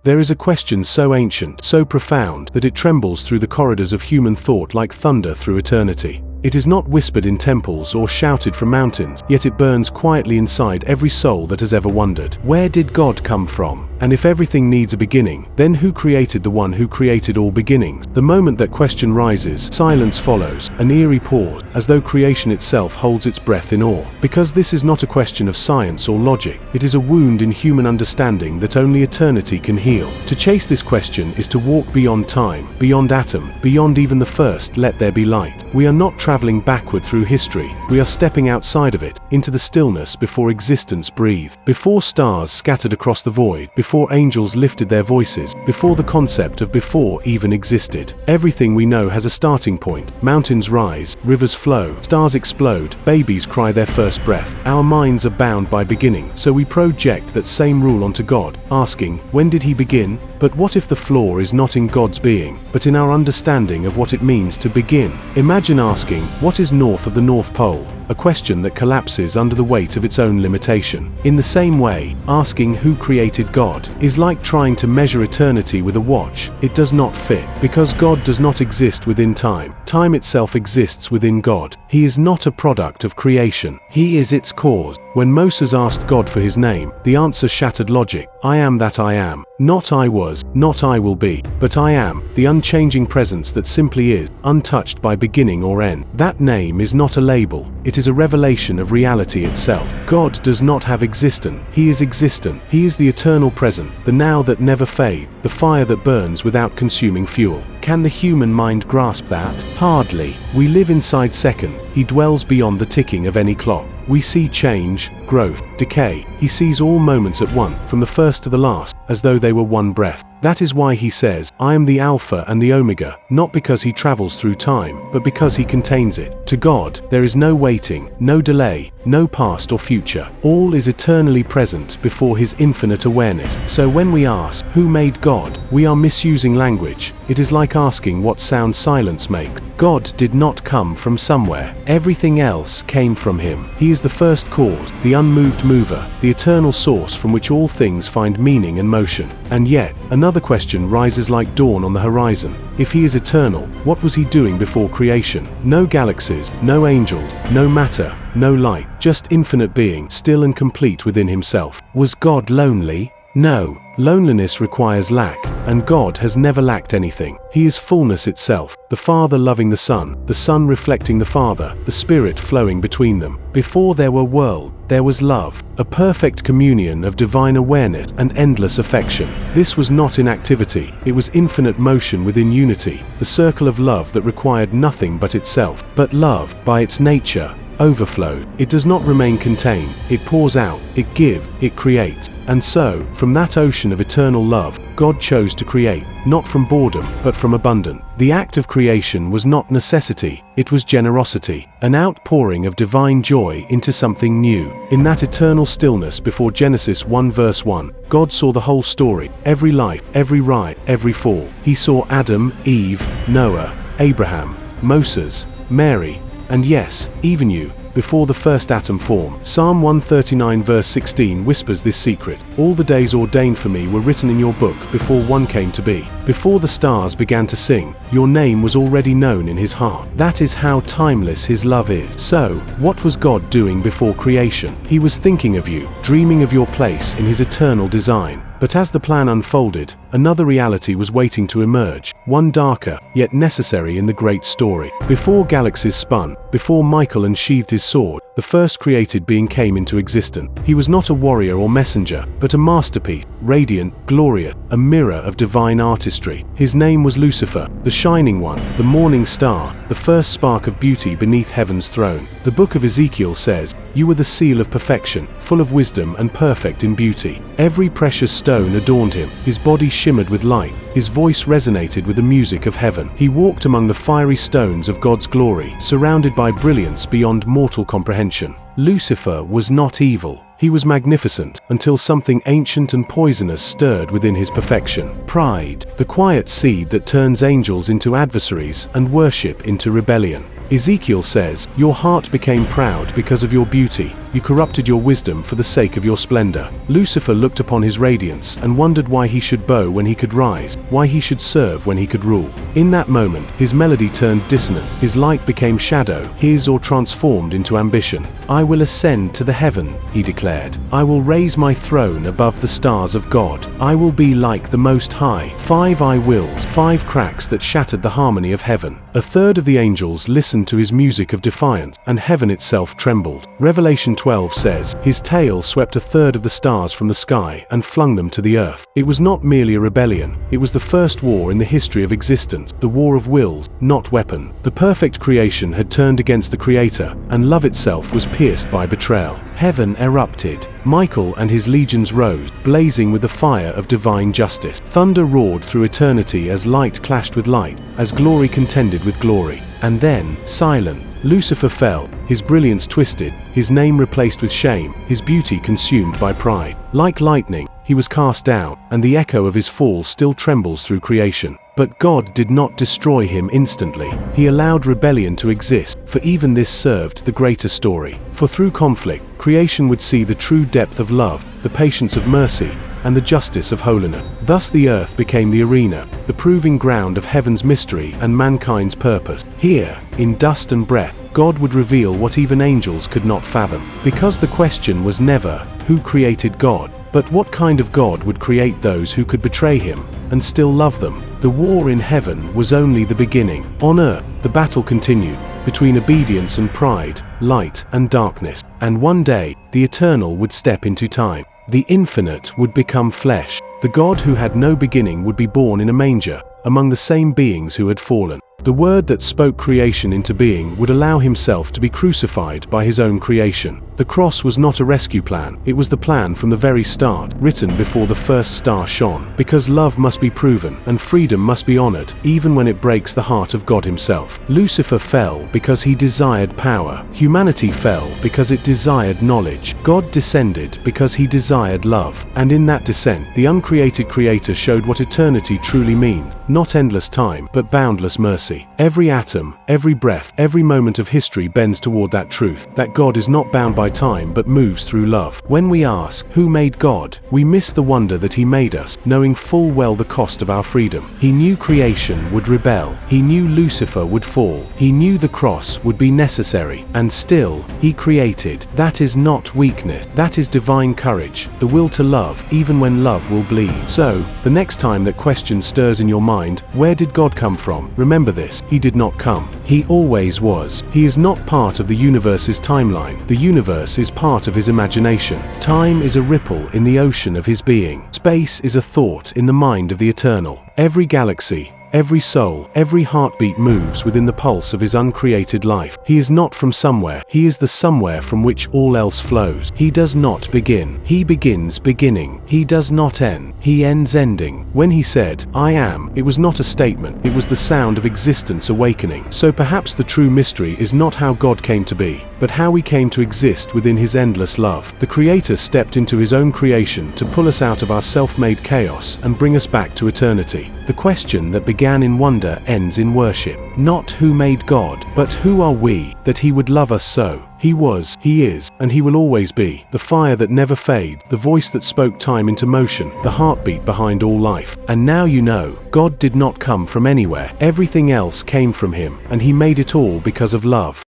There is a question so ancient, so profound, that it trembles through the corridors of human thought like thunder through eternity. It is not whispered in temples or shouted from mountains, yet it burns quietly inside every soul that has ever wondered. Where did God come from? And if everything needs a beginning, then who created the one who created all beginnings? The moment that question rises, silence follows, an eerie pause, as though creation itself holds its breath in awe. Because this is not a question of science or logic, it is a wound in human understanding that only eternity can heal. To chase this question is to walk beyond time, beyond atom, beyond even the first "let there be light." We are not traveling backward through history, we are stepping outside of it, into the stillness before existence breathed, before stars scattered across the void, before angels lifted their voices, before the concept of before even existed. Everything we know has a starting point. Mountains rise, rivers flow, stars explode, babies cry their first breath. Our minds are bound by beginning, so we project that same rule onto God, asking, when did he begin? But what if the flaw is not in God's being, but in our understanding of what it means to begin? Imagine asking, what is north of the North Pole? A question that collapses under the weight of its own limitation. In the same way, asking who created God is like trying to measure eternity with a watch. It does not fit, because God does not exist within time. Time itself exists within God. He is not a product of creation. He is its cause. When Moses asked God for his name, the answer shattered logic. I am that I am. Not I was, not I will be, but I am, the unchanging presence that simply is, untouched by beginning or end. That name is not a label, it is a revelation of reality itself. God does not have existence, he is existent. He is the eternal present, the now that never fades, the fire that burns without consuming fuel. Can the human mind grasp that? Hardly. We live inside second, he dwells beyond the ticking of any clock. We see change, growth, decay. He sees all moments at once, from the first to the last, as though they were one breath. That is why he says, I am the Alpha and the Omega, not because he travels through time, but because he contains it. To God, there is no waiting, no delay, no past or future. All is eternally present before his infinite awareness. So when we ask, who made God? We are misusing language. It is like asking what sound silence makes. God did not come from somewhere. Everything else came from him. He is the first cause, the unmoved mover, the eternal source from which all things find meaning and motion. And yet, another question rises like dawn on the horizon. If he is eternal, what was he doing before creation? No galaxies, no angels, no matter, no light, just infinite being, still and complete within himself. Was God lonely? No. Loneliness requires lack, and God has never lacked anything. He is fullness itself, the Father loving the Son reflecting the Father, the Spirit flowing between them. Before there were worlds, there was love, a perfect communion of divine awareness and endless affection. This was not inactivity, it was infinite motion within unity, the circle of love that required nothing but itself. But love, by its nature, overflowed. It does not remain contained, it pours out, it gives, it creates. And so, from that ocean of eternal love, God chose to create, not from boredom, but from abundance. The act of creation was not necessity, it was generosity, an outpouring of divine joy into something new. In that eternal stillness before Genesis 1 verse 1, God saw the whole story, every life, every rise, every fall. He saw Adam, Eve, Noah, Abraham, Moses, Mary, and yes, even you, before the first atom formed. Psalm 139 verse 16 whispers this secret. All the days ordained for me were written in your book before one came to be. Before the stars began to sing, your name was already known in his heart. That is how timeless his love is. So, what was God doing before creation? He was thinking of you, dreaming of your place in his eternal design. But as the plan unfolded, another reality was waiting to emerge, one darker, yet necessary in the great story. Before galaxies spun, before Michael unsheathed his sword, the first created being came into existence. He was not a warrior or messenger, but a masterpiece, radiant, glorious, a mirror of divine artistry. His name was Lucifer, the shining one, the morning star, the first spark of beauty beneath heaven's throne. The book of Ezekiel says, you were the seal of perfection, full of wisdom and perfect in beauty. Every precious stone adorned him, his body shimmered with light, his voice resonated with the music of heaven. He walked among the fiery stones of God's glory, surrounded by brilliance beyond mortal comprehension. Lucifer was not evil. He was magnificent, until something ancient and poisonous stirred within his perfection. Pride, the quiet seed that turns angels into adversaries and worship into rebellion. Ezekiel says, "Your heart became proud because of your beauty. You corrupted your wisdom for the sake of your splendor." Lucifer looked upon his radiance and wondered why he should bow when he could rise, why he should serve when he could rule. In that moment, his melody turned dissonant, his light became shadow, his or transformed into ambition. "I will ascend to the heaven," he declared. "I will raise my throne above the stars of God. I will be like the Most High." 5 I wills, 5 cracks that shattered the harmony of heaven. A third of the angels listened to his music of defiance, and heaven itself trembled. Revelation 12 says, "His tail swept a third of the stars from the sky and flung them to the earth." It was not merely a rebellion, it was the first war in the history of existence, the war of wills, not weapon. The perfect creation had turned against the Creator, and love itself was pierced by betrayal. Heaven erupted. Michael and his legions rose, blazing with the fire of divine justice. Thunder roared through eternity as light clashed with light, as glory contended with glory. And then, silent, Lucifer fell, his brilliance twisted, his name replaced with shame, his beauty consumed by pride. Like lightning, he was cast down, and the echo of his fall still trembles through creation. But God did not destroy him instantly. He allowed rebellion to exist, for even this served the greater story. For through conflict, creation would see the true depth of love, the patience of mercy, and the justice of holiness. Thus the earth became the arena, the proving ground of heaven's mystery and mankind's purpose. Here, in dust and breath, God would reveal what even angels could not fathom. Because the question was never, who created God, but what kind of God would create those who could betray him and still love them. The war in heaven was only the beginning. On earth, the battle continued, between obedience and pride, light and darkness. And one day, the eternal would step into time. The infinite would become flesh. The God who had no beginning would be born in a manger, among the same beings who had fallen. The word that spoke creation into being would allow himself to be crucified by his own creation. The cross was not a rescue plan, it was the plan from the very start, written before the first star shone. Because love must be proven, and freedom must be honored, even when it breaks the heart of God himself. Lucifer fell because he desired power. Humanity fell because it desired knowledge. God descended because he desired love. And in that descent, the uncreated Creator showed what eternity truly means. Not endless time, but boundless mercy. Every atom, every breath, every moment of history bends toward that truth, that God is not bound by time but moves through love. When we ask, who made God, we miss the wonder that he made us, knowing full well the cost of our freedom. He knew creation would rebel. He knew Lucifer would fall. He knew the cross would be necessary. And still, he created. That is not weakness. That is divine courage, the will to love, even when love will bleed. So, the next time that question stirs in your mind, where did God come from? Remember this, he did not come. He always was. He is not part of the universe's timeline. The universe is part of his imagination. Time is a ripple in the ocean of his being. Space is a thought in the mind of the eternal. Every galaxy, every soul, every heartbeat moves within the pulse of his uncreated life. He is not from somewhere. He is the somewhere from which all else flows. He does not begin. He begins beginning. He does not end. He ends ending. When he said, "I am," it was not a statement. It was the sound of existence awakening. So perhaps the true mystery is not how God came to be, but how we came to exist within his endless love. The Creator stepped into his own creation to pull us out of our self-made chaos and bring us back to eternity. The question that began in wonder ends in worship. Not who made God, but who are we, that he would love us so. He was, he is, and he will always be. The fire that never fades, the voice that spoke time into motion, the heartbeat behind all life. And now you know, God did not come from anywhere. Everything else came from him, and he made it all because of love.